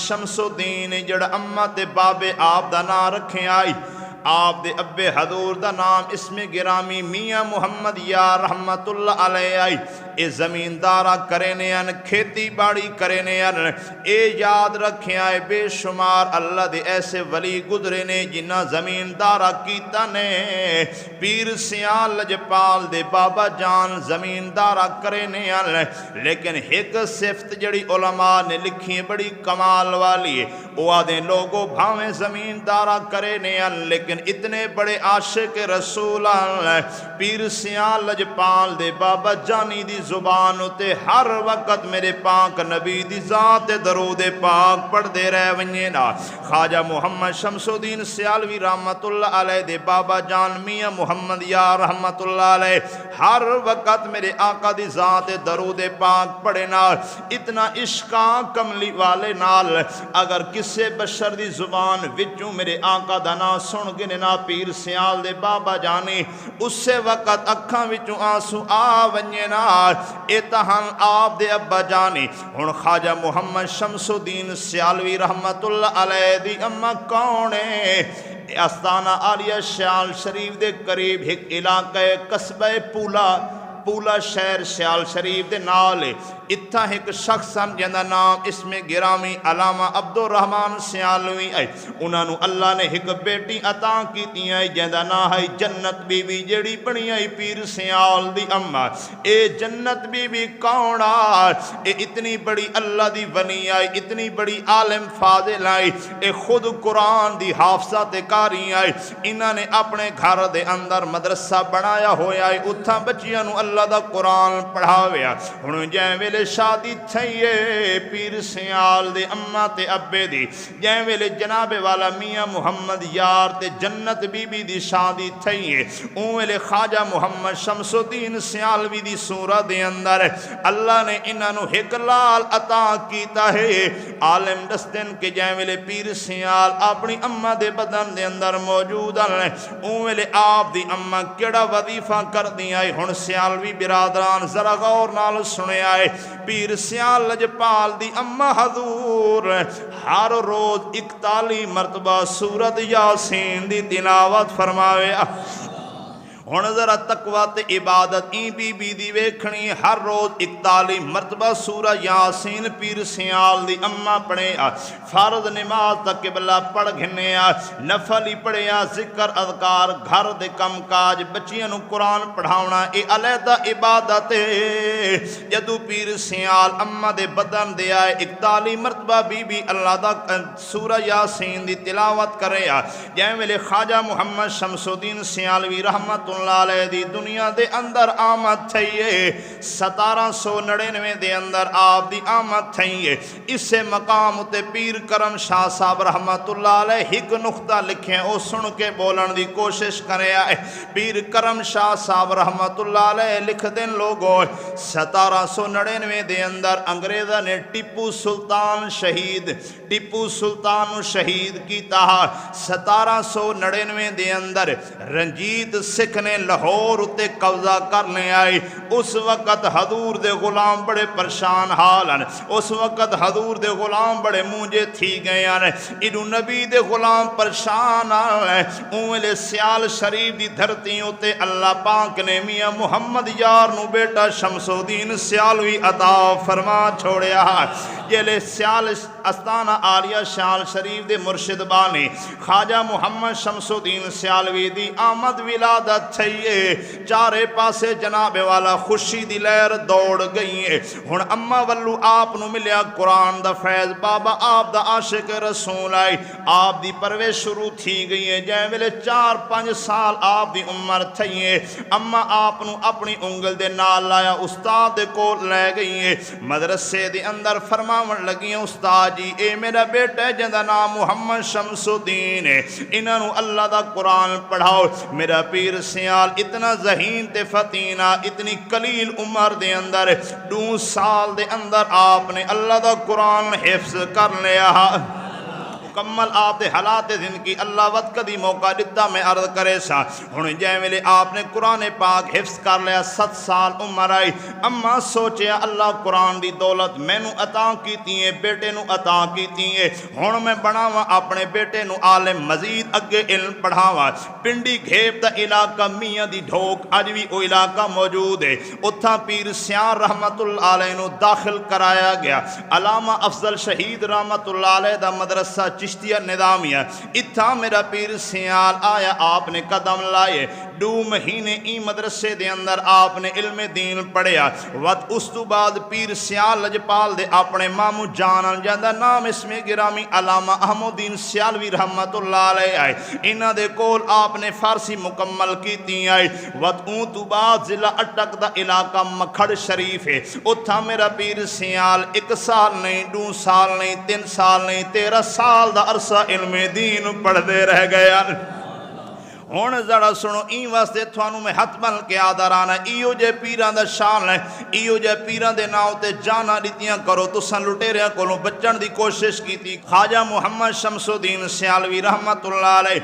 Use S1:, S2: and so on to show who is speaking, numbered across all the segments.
S1: شمس الدین جڑا اما تے بابے آپ دا نام رکھے آئی آپ دے ابے حضور دا نام اسم گرامی میاں محمد یار رحمت اللہ علیہ آئی اے زمیندارہ کرنے ان کھیتی باڑی کرنے ان اے یاد رکھیں آئے بے شمار اللہ دے ایسے ولی گزرے نے جنہ زمیندارہ کیتا نے پیر سیال لجپال دے بابا جان زمیندارہ کرنے ان لیکن ایک صفت جڑی علماء نے لکھی بڑی کمال والی ہے وہ آدھے لوگوں بھاویں زمیندارہ کرنے ان لیکن اتنے بڑے عاشق رسول پیر سیال لجپال دے بابا جانی دی زبان ہوتے ہر وقت میرے پاک نبی دی ذات درود پاک پڑھ دے رہے ونجینا خواجہ محمد شمس الدین سیالوی رحمت اللہ علیہ دے بابا جان میاں محمد یار رحمت اللہ علیہ ہر وقت میرے آقا دی ذات درود پاک پڑھے نال اتنا عشقاں کملی والے نال اگر کسے بشر دی زبان وچوں میرے آقا دا نام سن گنے نا پیر سیال دے بابا جانی اس سے وقت اکھاں وچوں آنسو آ ونجے نا اتہاں آپ دے ابا جانی ہن خواجہ محمد شمس الدین سیالوی رحمت اللہ علیہ دی اما کونے استانہ عالیہ سیال شریف دے قریب ایک علاقہ قصبہ پولا شہر سیال شریف دے نال اتھا ایک شخص ہم جندہ نام اسم گرامی علامہ عبدالرحمن سیالوی آئی انہاں نو اللہ نے ایک بیٹی عطا کیتی آئی جندہ نام ہے جنت بی بی جڑی بنی آئی پیر سیال دی اما اے جنت بی بی کون آئی اے اتنی بڑی اللہ دی بنی آئی اتنی بڑی عالم فاضل آئی اے خود قرآن دی حافظہ تے کاری آئی انہاں نے اپنے گھر دے اندر مدرسہ بنایا ہویا آئی اتھا بچیاں نو اللہ دا قرآن پڑھاویا ہنو جائیں ویلے شادی تھئیے پیر سیال دے اما تے ابے دی جائیں ویلے جناب والا میاں محمد یار تے جنت بی بی دی شادی تھئیے اون ویلے خواجہ محمد شمس الدین سیالوی دی سورہ دے اندر اللہ نے انہاں نو ایک لال عطا کیتا ہے عالم دستن کے جائیں ویلے پیر سیال اپنی اما دے بدن دے اندر موجود ہیں اون ویلے آپ دی اما کیڑا وظیفہ کر دی آئی ہن سیالوی برادران ذرا غور نال سنے آئے پیر سیال لجپال دی اما حضور ہر روز 41 مرتبہ سورت یاسین دی تلاوت فرماوے ہن ذرا تقوی تے عبادت این بی بی دی ویکھنی ہر روز 41 مرتبہ سورہ یاسین پیر سیال دی اما پڑھے فرض نماز تک قبلہ پڑھ گھنے نفل ہی پڑھے ذکر اذکار گھر دے کم کاج بچیاں نو قرآن پڑھاونا اے علیحدہ عبادت جدو پیر سیال اما دے بدن دے آئے 41 مرتبہ بی بی اللہ دا سورہ یاسین دی تلاوت کرے جائیں ویلے خواجہ محمد شمس الدین سیالوی رحمت اللہ علیہ دی دنیا دے اندر آمد تھئیے 1799 دے اندر آپ دی آمد تھئیے اس سے مقام تے پیر کرم شاہ صاحب رحمت اللہ علیہ ایک نقطہ لکھیں او سن کے بولن دی کوشش کرے آئے پیر کرم شاہ صاحب رحمت اللہ علیہ لکھ دیں لوگوں 1799 دے اندر انگریزہ نے ٹیپو سلطان شہید کی تہا 1799 دے اندر رنجیت سکھ نے لاہور اتے قبضہ کرنے آئی اس وقت حضور دے غلام بڑے پریشان حالن اس وقت حضور دے غلام بڑے مونجے تھی گئے انہوں نبی دے غلام پریشان آئے اوہلے سیال شریف دی دھرتی ہوتے اللہ پاک نے میاں محمد یار نو بیٹا شمس الدین سیالوی عطا فرما چھوڑیا یہ سیال استانہ عالیہ سیال شریف دے مرشد بانی خواجہ محمد شمس الدین سیالوی دی آمد ولادت تھئیے چارے پاسے جناب والا خوشی دی لہر دوڑ گئی ہے ہن اما ولو آپ نو ملیا قرآن دا فیض بابا آپ دا عاشق رسول آئی آپ دی پروے شروع تھی گئی ہے جائیں ویلے 4-5 سال آپ دی عمر تھئیے اما آپ نو اپنی انگل دے نال لایا استاد کو لے گئی ہے مدرسے دے اندر فرماون لگی ہیں استاد جی اے میرا بیٹا جندہ نام محمد شمس الدین ہے انہاں نو اللہ دا قرآن پڑھاؤ میرا پیر سیال اتنا ذہین تے فتینہ اتنی قلیل عمر دے اندر 2 سال دے اندر آپ نے اللہ دا قرآن حفظ کر لیا مکمل آپ دے حالات زندگی اللہ وقت کدی موقع دیتا میں عرض کرے سا ہن جے ویلے آپ نے قرآن پاک حفظ کر لیا 7 سال عمر آئی اما سوچیا اللہ قرآن دی دولت مینوں عطا کیتی ہے بیٹے نو عطا کیتی ہے ہن میں بناواں اپنے بیٹے نو عالم مزید اگے علم پڑھاواں پنڈی گھیب دا علاقہ میاں دی ڈھوک اج بھی او علاقہ موجود ہے اتھا پیر سیار رحمت اللہ علیہ نو داخل کرایا گیا علامہ افضل شہید رحمت اللہ علیہ دا مدرسہ چشتیہ نظامیہ اتھا میرا پیر سیال آیا آپ نے قدم لائے 2 مہینے ای مدرسے دے اندر آپ نے علم دین پڑھیا وقت اس تو بعد پیر سیال لجپال دے اپنے مامو جانن جاندہ نام اسم گرامی علامہ احمدین سیالوی رحمت اللہ علیہ آئے انہ دے کول آپ نے فارسی مکمل کیتی آئے وقت اون تو بعد ضلع اٹک دا علاقہ مکھڑ شریف ہے اتھا میرا پیر سیال 1 سال نہیں 2 سال نہیں 3 سال نہیں 13 سال دا عرصہ علم دین پڑھ دے رہ گیا ہون ذرا سنو این واسطے تھانوں میں ہاتھ بن کے آدھارانا ایو جے پیران دا شان ہے ایو جے پیران دے ناؤ تے جانا دیتیاں کرو تو سن لٹیریاں کولوں بچن دی کوشش کی تھی خواجہ محمد شمس الدین سیالوی رحمت اللہ علیہ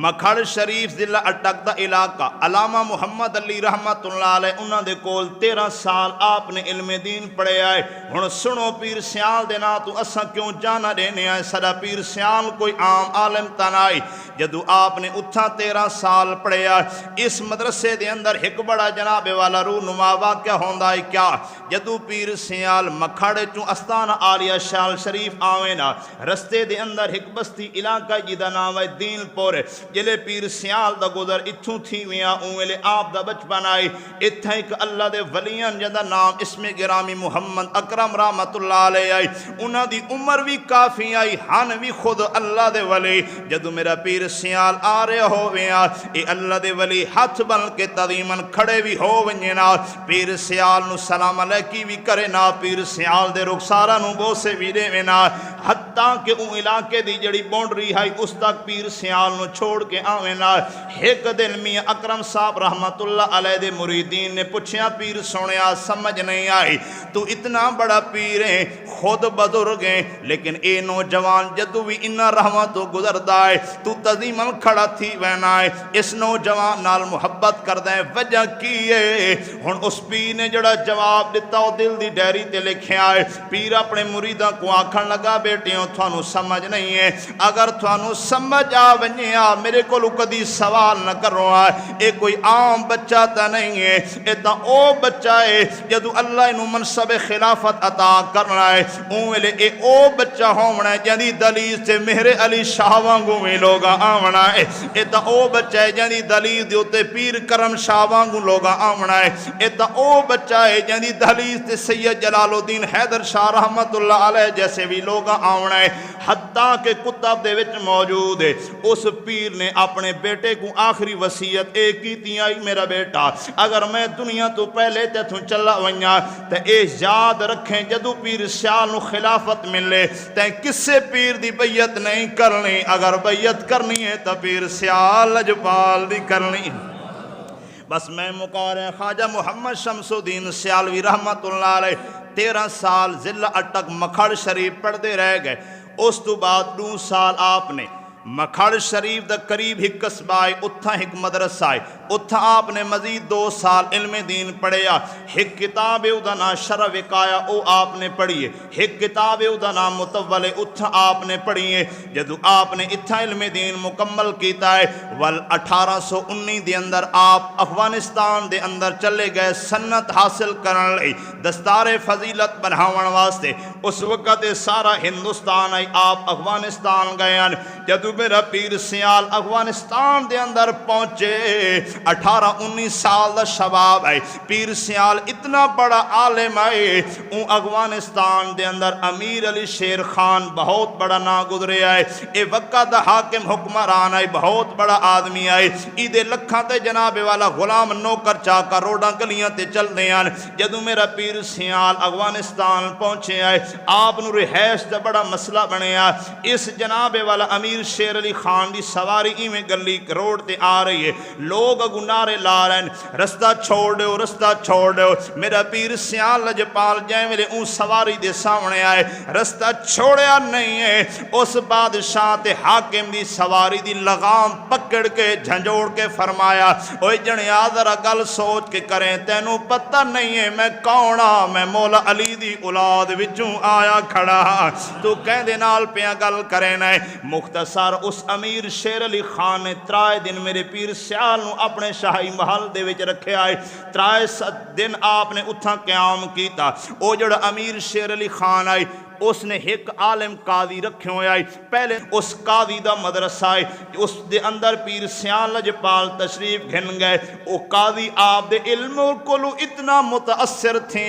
S1: مکھڑ شریف ضلع اٹک دا علاقہ علامہ محمد علی رحمت اللہ علیہ انہاں دے کول 13 سال آپ نے علم دین پڑھے آئے ہن سنو پیر سیال دے نا تو اساں کیوں جانا دینے آئے سدا پیر سیال کوئی عام عالم تنائی جدو آپ نے اتھا 13 سال پڑھے آئے اس مدرسے دے اندر ایک بڑا جناب والا رونما واقعہ ہوندا ہے کیا جدو پیر سیال مکھڑ چوں استانہ عالیہ شال شریف آوینا رستے دے اندر ایک بستی علاقہ جی دا نام ہے دین پور جلے پیر سیال دا گزر اتھوں تھی ویاں اویلے آپ دا بچپن آئی اتھا ایک اللہ دے ولیان جدا نام اسم گرامی محمد اکرم رحمت اللہ علیہ آئی انہاں دی عمر بھی کافی آئی ہن بھی خود اللہ دے ولی جدو میرا پیر سیال آ رہے ہو ویاں اے اللہ دے ولی ہاتھ بن کے تدیمن کھڑے بھی ہو ونجنا پیر سیال نو سلام علیکی بھی کرے نا پیر سیال دے رخسارہ نو بوسے بھی دے وینا حتیٰ کہ اون علاقے دی جڑی بونڈری ہے اس تک پیر سیال نو چھوڑ کے آوینا ایک دن میاں اکرم صاحب رحمت اللہ علیہ دے مریدین نے پوچھیا پیر سونیا سمجھ نہیں آئی تو اتنا بڑا پیر ہے خود بزرگ ہیں لیکن اے نوجوان جدو بھی انہ رحمتو گزردہ ہے تو تزیمن کھڑا تھی وینا ہے اس نوجوان نال محبت کر دیں وجہ کیے ہن اس پیر نے جڑا جواب دیتا ہو دل دی ڈیری تے لکھے آئے پیر اپنے مریدہ کو آکھن لگا بیٹیوں تھانو سمجھ نہیں ہے اگر تھانو سمجھ آ ونیا میرے کو کدی سوال نہ کرو اے کوئی عام بچہ تا نہیں ہے اے تا او بچہ ہے جدو اللہ انہوں منصب خلافت عطا کرنا ہے اوہلے اے او بچہ ہونا ہے جنی دلیل سے مہر علی شاہ وانگوں میں لوگا آمنا ہے اے تا او بچہ ہے جنی دلیل دیوتے پیر کرم شاہ وانگوں لوگا آمنا ہے اے تا او بچہ ہے جنی دلیل سے سید جلال الدین حیدر شاہ رحمت اللہ علیہ جیسے بھی لوگا آمنا ہے حتیٰ کہ کتاب دے وچ موجود ہے اس پیر نے اپنے بیٹے کو آخری وصیت ایک ہی تھی آئی میرا بیٹا اگر میں دنیا تو پہلے تے تھوں چلا ونیا تے اے یاد رکھیں جدو پیر سیال نو خلافت ملے تے کسے پیر دی بیعت نہیں کرنی اگر بیعت کرنی ہے تو پیر سیال لجپال دی کرنی بس میں مقارن خواجہ محمد شمس الدین سیالوی رحمت اللہ علیہ 13 سال ضلع اٹک مکھڑ شریف پڑھتے رہ گئے اس تو بعد 2 سال آپ نے مکھڑ شریف دا قریب ایک قصبہ آئے اتھا ایک مدرسہ آئے اتھا آپ نے مزید 2 سال علم دین پڑھیا ایک کتاب ادا نام شرع وقایا او آپ نے پڑھیے ایک کتاب ادا نام متول اتھا آپ نے پڑھیے جدو آپ نے اتھا علم دین مکمل کیتا ہے 1819 دے اندر آپ افغانستان دے اندر چلے گئے سنت حاصل کرن لئی دستار فضیلت بناون واسطے اس وقت سارا ہندوستان آئی آپ افغانستان گئے جدو میرا پیر سیال افغانستان دے اندر پہنچے 18-19 سال دا شباب ہے پیر سیال اتنا بڑا عالم ہے اون افغانستان دے اندر امیر علی شیر خان بہت بڑا نا گزرے ہے اے وقت دا حاکم حکمران ہے بہت بڑا آدمی ہے ایدے لکھاں تے جناب والا غلام نوکر چاکا روڈاں گلیاں تے چل دیاں جدو میرا پیر سیال افغانستان پہنچے ہے آپ نو رہائش دا بڑا مسئلہ بنے اس جناب والا امیر شیر علی خان دی سواری میں گلی روڈ تے آ رہی ہے لوگ اگو نعرے لا رہے ہیں رستہ چھوڑ دیو رستہ چھوڑ دیو میرا پیر سیال لجپال جائیں میرے اون سواری دے سامنے آئے رستہ چھوڑیا نہیں ہے اس بادشاہ تے حاکم دی سواری دی لغام پکڑ کے جھنجوڑ کے فرمایا اوے جنیا ذرا گل سوچ کے کریں تینوں پتہ نہیں ہے میں کون ہاں میں مولا علی دی اولاد وچوں آیا کھڑا ہاں تو کہندے نال پیاں گل کریں نہ مختصر اس امیر شیر علی خان نے ترائے دن میرے پیر سیال نو اپنے شاہی محل دے وچ رکھے آئے ترائے دن آپ نے اتھا قیام کیتا او جڑا امیر شیر علی خان آئی اس نے ایک عالم قاضی رکھے ہوئے آئی پہلے اس قاضی دا مدرسہ آئی اس دے اندر پیر سیال لجپال تشریف گھن گئے او قاضی آپ دے علم کلو اتنا متاثر تھے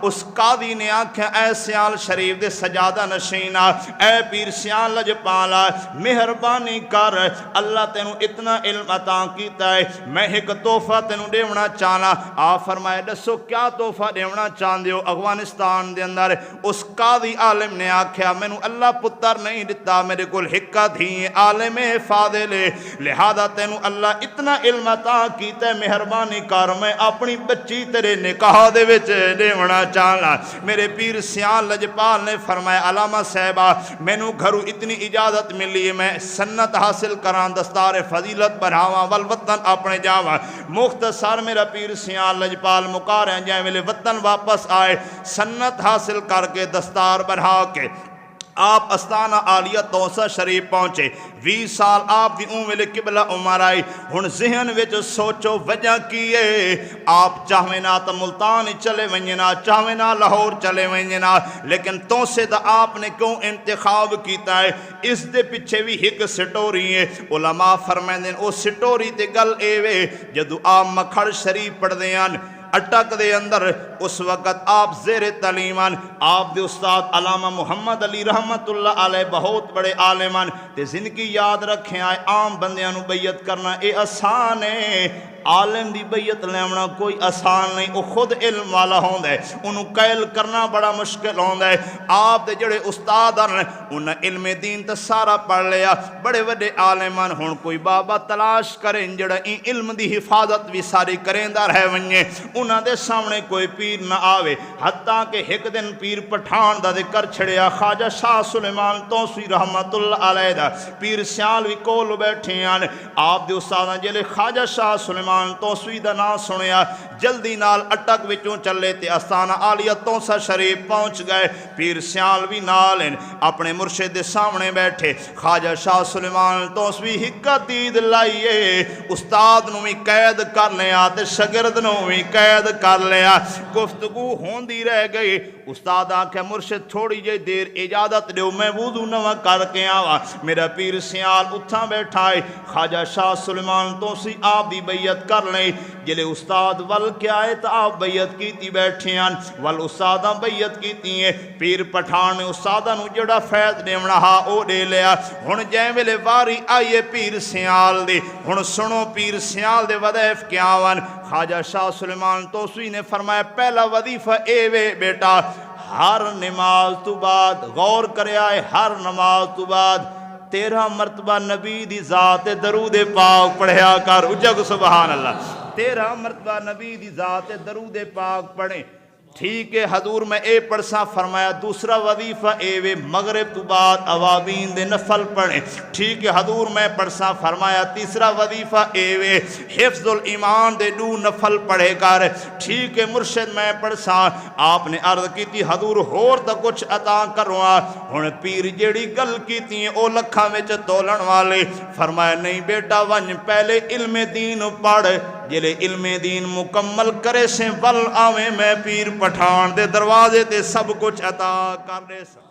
S1: اس قاضی نے آنکھیں اے سیال شریف دے سجادہ نشینہ اے پیر سیال لجپال مہربانی کر اللہ تینوں اتنا علم عطا کیتا ہے میں ایک تحفہ تینوں دیونا چاہنا آپ فرمائے دسو کیا تحفہ دیونا چاہن دیو افغانستان دے اندر اس قاضی عالم نے آکھیا میں نو اللہ پتر نہیں دیتا میرے کل حکا تھی عالم فاضل لہذا تینو اللہ اتنا علم عطا کیتا ہے مہربانی کر میں اپنی بچی تیرے نکاح دے وچ دیونا چاہنا میرے پیر سیال لجپال نے فرمایا علامہ صاحبہ میں نو گھرو اتنی اجازت ملی ہے میں سنت حاصل کران دستار فضیلت بڑھاواں والوطن اپنے جاواں مختصر میرا پیر سیال لجپال مکاریں جائیں میرے وطن واپس آئے سنت حاصل کر کے دستار بڑھا کے آپ استانہ عالیہ توسہ شریف پہنچے 20 سال آپ دی ویلے قبلہ عمر آئی ہن ذہن وچ سوچو وجہ کیے آپ چاہویں نہ تو ملتان چلے ونجنا چاہویں نہ لاہور چلے ونجنا لیکن تو سے دا آپ نے کیوں انتخاب کیتا ہے اس دے پیچھے بھی ایک سٹوری ہے علماء فرمائندے او سٹوری تے گل اے وے جدو آپ مکھڑ شریف پڑھ دیاں اٹک دے اندر اس وقت آپ زیر تعلیمان آپ دے استاد علامہ محمد علی رحمت اللہ علیہ بہت بڑے عالمان تے زندگی یاد رکھیں آئے عام بندیاں نو بیعت کرنا اے آسان ہے عالم دی بیعت لیونا کوئی آسان نہیں وہ خود علم والا ہوندہ ہے انہوں قیل کرنا بڑا مشکل ہوندہ ہے آپ دے جڑے استاد انہوں علم دین تا سارا پڑھ لیا بڑے بڑے عالمان ہون کوئی بابا تلاش کریں جڑا ان علم دی حفاظت بھی ساری کریں دا رہ ونجے انہوں دے سامنے کوئی پیر نہ آوے حتیٰ کہ ایک دن پیر پٹھان دا ذکر چھڑیا خواجہ شاہ سلیمان توسی رحمت اللہ علیہ دا پیر سیال بھی کول بیٹھے ہیں آپ دے استاد جلے خواجہ شاہ سلیمان توسوی دا نا سنیا جلدی نال اٹک وچوں چلے تے استانہ عالیہ توسہ شریف پہنچ گئے پیر سیال بھی نال اپنے مرشد دے سامنے بیٹھے خواجہ شاہ سلیمان توسوی ہکا دید لائیے استاد نو بھی قید کر لیا تے شگرد نو بھی قید کر لیا گفتگو ہوندی رہ گئی استاد آنکھیں مرشد تھوڑی جے دیر اجازت دیو میں وضو نہ کر کے آوا میرا پیر سیال اتھا بیٹھائے خواجہ شاہ سلیمان توسی آپ دی بیعت کر لیں جلے استاد ول کیا ہے تا آپ بیعت کیتی بیٹھے ہیں ول استادہ بیعت کیتی ہیں پیر پٹھان نے استادہ نو جڑا فیض دیونا ہا او دے لیا ہن جائیں ویلے واری آئیے پیر سیال دے ہن سنو پیر سیال دے وظیف کیا ون خواجہ شاہ سلیمان توسوی نے فرمایا پہلا وظیفہ اے وے بیٹا ہر نماز تو بعد غور کرے آئے ہر نماز تو بعد 13 مرتبہ نبی دی ذات درود پاک پڑھیا کر اجگ سبحان اللہ 13 مرتبہ نبی دی ذات درود پاک پڑھیں ٹھیک ہے حضور میں اے پڑھسا فرمایا دوسرا وظیفہ اے وے مغرب تو بعد اوابین دے نفل پڑھیں ٹھیک ہے حضور میں پڑھسا فرمایا تیسرا وظیفہ اے وے حفظ الایمان دے 2 نفل پڑھے کر ٹھیک ہے مرشد میں پڑھسا آپ نے عرض کی تھی حضور ہور تا کچھ عطا کروا ہن پیر جیڑی گل کی تھی او لکھاں وچ تولن والے فرمایا نہیں بیٹا ون پہلے علم دین پڑھ جلے علم دین مکمل کرے سے ول آویں میں پیر پٹھان دے دروازے تے سب کچھ عطا کر دے سا